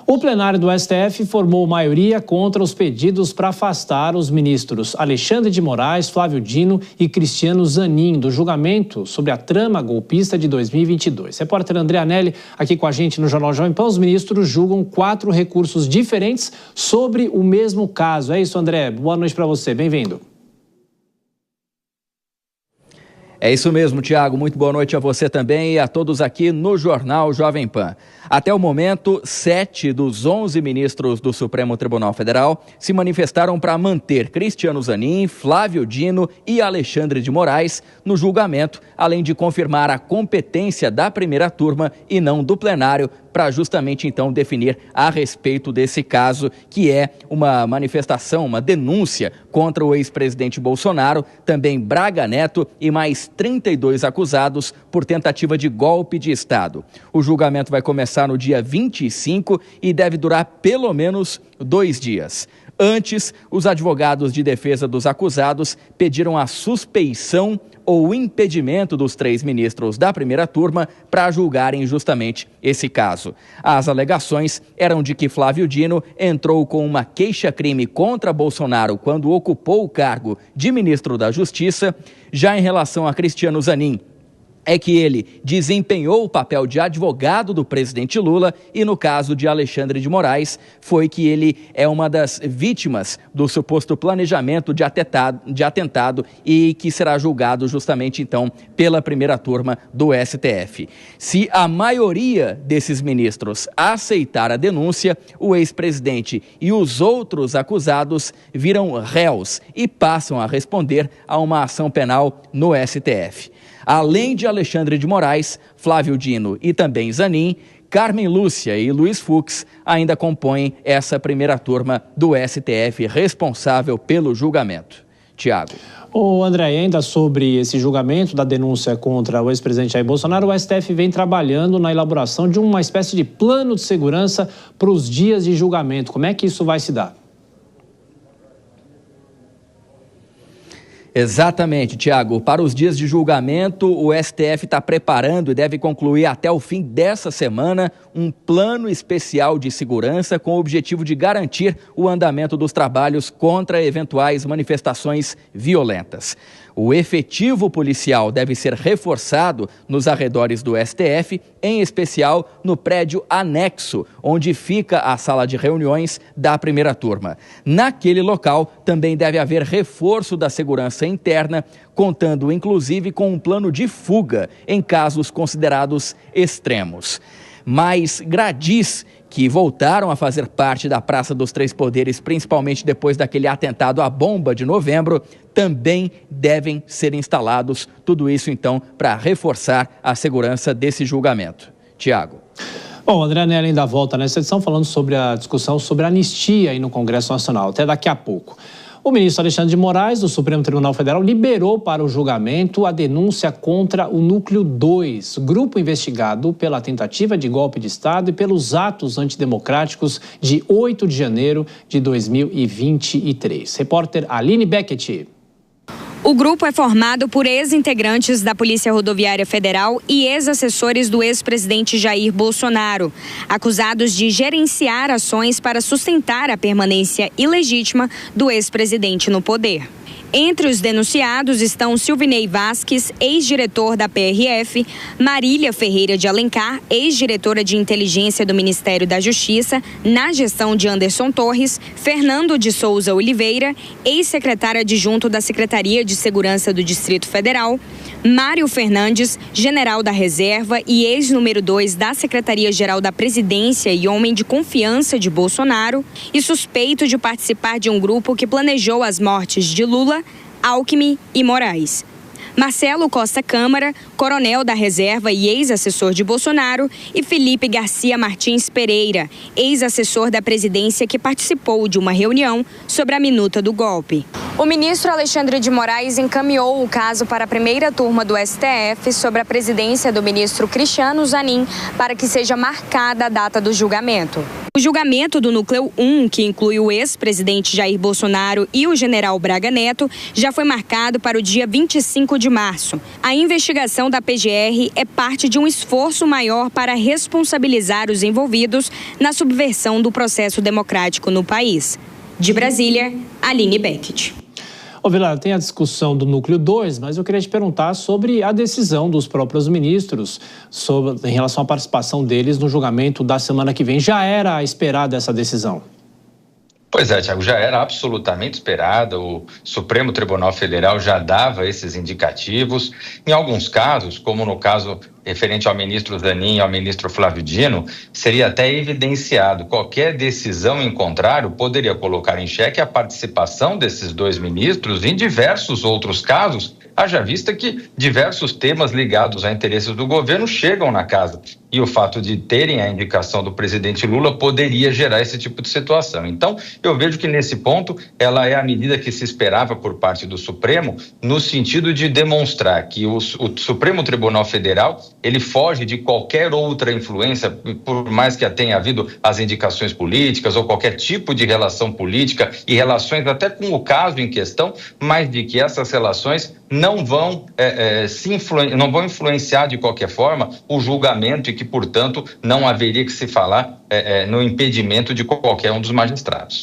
O plenário do STF formou maioria contra os pedidos para afastar os ministros Alexandre de Moraes, Flávio Dino e Cristiano Zanin do julgamento sobre a trama golpista de 2022. Repórter André Anelli aqui com a gente no Jornal Jovem Pan. Os ministros julgam 4 recursos diferentes sobre o mesmo caso. É isso, André. Boa noite para você. Bem-vindo. É isso mesmo, Tiago. Muito boa noite a você também e a todos aqui no Jornal Jovem Pan. Até o momento, 7 dos 11 ministros do Supremo Tribunal Federal se manifestaram para manter Cristiano Zanin, Flávio Dino e Alexandre de Moraes no julgamento, além de confirmar a competência da primeira turma e não do plenário, para justamente então definir a respeito desse caso, que é uma manifestação, uma denúncia contra o ex-presidente Bolsonaro, também Braga Neto e mais 32 acusados por tentativa de golpe de Estado. O julgamento vai começar no dia 25 e deve durar pelo menos 2 dias. Antes, os advogados de defesa dos acusados pediram a suspeição ou impedimento dos 3 ministros da primeira turma para julgarem justamente esse caso. As alegações eram de que Flávio Dino entrou com uma queixa-crime contra Bolsonaro quando ocupou o cargo de ministro da Justiça. Já em relação a Cristiano Zanin, é que ele desempenhou o papel de advogado do presidente Lula e, no caso de Alexandre de Moraes, foi que ele é uma das vítimas do suposto planejamento de atentado e que será julgado justamente, então, pela primeira turma do STF. Se a maioria desses ministros aceitar a denúncia, o ex-presidente e os outros acusados viram réus e passam a responder a uma ação penal no STF. Além de Alexandre de Moraes, Flávio Dino e também Zanin, Carmen Lúcia e Luiz Fux ainda compõem essa primeira turma do STF responsável pelo julgamento. Tiago. Ô André, ainda sobre esse julgamento da denúncia contra o ex-presidente Jair Bolsonaro, o STF vem trabalhando na elaboração de uma espécie de plano de segurança para os dias de julgamento. Como é que isso vai se dar? Exatamente, Tiago. Para os dias de julgamento, o STF está preparando e deve concluir até o fim dessa semana um plano especial de segurança com o objetivo de garantir o andamento dos trabalhos contra eventuais manifestações violentas. O efetivo policial deve ser reforçado nos arredores do STF, em especial no prédio anexo, onde fica a sala de reuniões da primeira turma. Naquele local também deve haver reforço da segurança interna, contando inclusive com um plano de fuga em casos considerados extremos. Mais gradis que voltaram a fazer parte da Praça dos Três Poderes, principalmente depois daquele atentado à bomba de novembro, também devem ser instalados. Tudo isso, então, para reforçar a segurança desse julgamento. Tiago. Bom, André Anelli ainda volta nessa edição falando sobre a discussão sobre a anistia aí no Congresso Nacional. Até daqui a pouco. O ministro Alexandre de Moraes, do Supremo Tribunal Federal, liberou para o julgamento a denúncia contra o Núcleo 2, grupo investigado pela tentativa de golpe de Estado e pelos atos antidemocráticos de 8 de janeiro de 2023. Repórter Aline Beckett. O grupo é formado por ex-integrantes da Polícia Rodoviária Federal e ex-assessores do ex-presidente Jair Bolsonaro, acusados de gerenciar ações para sustentar a permanência ilegítima do ex-presidente no poder. Entre os denunciados estão Silvinei Vasques, ex-diretor da PRF, Marília Ferreira de Alencar, ex-diretora de inteligência do Ministério da Justiça, na gestão de Anderson Torres, Fernando de Souza Oliveira, ex-secretário adjunto da Secretaria de Segurança do Distrito Federal, Mário Fernandes, general da Reserva e ex-número 2 da Secretaria-Geral da Presidência e homem de confiança de Bolsonaro, e suspeito de participar de um grupo que planejou as mortes de Lula, Alckmin e Moraes. Marcelo Costa Câmara, coronel da Reserva e ex-assessor de Bolsonaro, e Felipe Garcia Martins Pereira, ex-assessor da presidência que participou de uma reunião sobre a minuta do golpe. O ministro Alexandre de Moraes encaminhou o caso para a primeira turma do STF sobre a presidência do ministro Cristiano Zanin para que seja marcada a data do julgamento. O julgamento do Núcleo 1, que inclui o ex-presidente Jair Bolsonaro e o general Braga Neto, já foi marcado para o dia 25 de de março. A investigação da PGR é parte de um esforço maior para responsabilizar os envolvidos na subversão do processo democrático no país. De Brasília, Aline Beckett. Ô, Vilar, tem a discussão do Núcleo 2, mas eu queria te perguntar sobre a decisão dos próprios ministros em relação à participação deles no julgamento da semana que vem. Já era esperada essa decisão? Pois é, Tiago, já era absolutamente esperada. O Supremo Tribunal Federal já dava esses indicativos. Em alguns casos, como no caso referente ao ministro Zanin e ao ministro Flávio Dino, seria até evidenciado. Qualquer decisão em contrário poderia colocar em xeque a participação desses dois ministros em diversos outros casos, haja vista que diversos temas ligados a interesses do governo chegam na casa. E o fato de terem a indicação do presidente Lula poderia gerar esse tipo de situação. Então, eu vejo que nesse ponto, ela é a medida que se esperava por parte do Supremo, no sentido de demonstrar que o Supremo Tribunal Federal, ele foge de qualquer outra influência, por mais que tenha havido as indicações políticas ou qualquer tipo de relação política e relações até com o caso em questão, mas de que essas relações não vão influenciar de qualquer forma o julgamento e que, portanto, não haveria que se falar no impedimento de qualquer um dos magistrados.